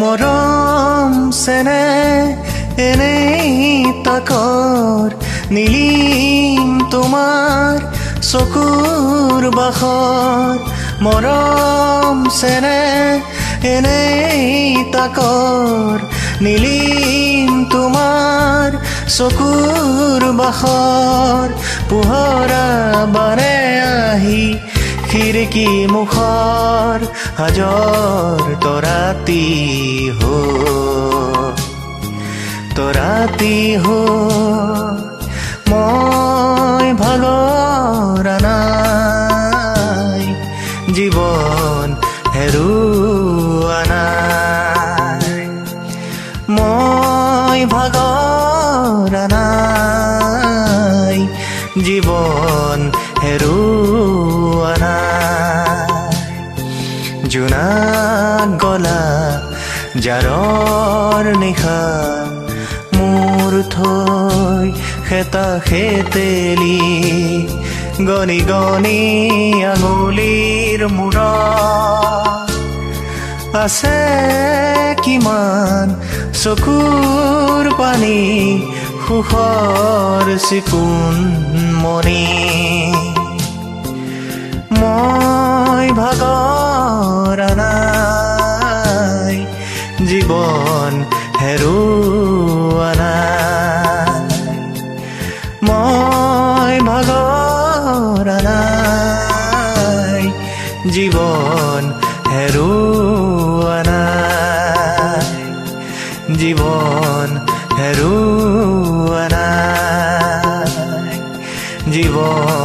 মৰম চেনে এনেই তাকৰ নীলিম তোমাৰ চকুৰ বাখৰ মৰম চেনে এনেই তাকৰ নীলিম তোমাৰ চকুৰ বাখৰ পোহৰা বানে আহি খিৰিকী মুখৰ হাজৰ তৰাতি হো মই ভাগৰ নাই জীৱন হেৰুৱা নাই মই ভাগৰ নাই জীৱন হেৰুৱা নাই জোনাক গলা জাৰৰ নিশা মোৰ থৈ খেতা খেতেলি গনি গনি আঙুলিৰ মূৰত আছে কিমান চকুৰ পানী সুখৰ চিকুণ মণি মই ভাগৰ নাই জীৱন হেৰুৱা নাই মই ভাগৰ নাই জীৱন হেৰুৱা নাই জীৱন হেৰুৱা নাই জীৱন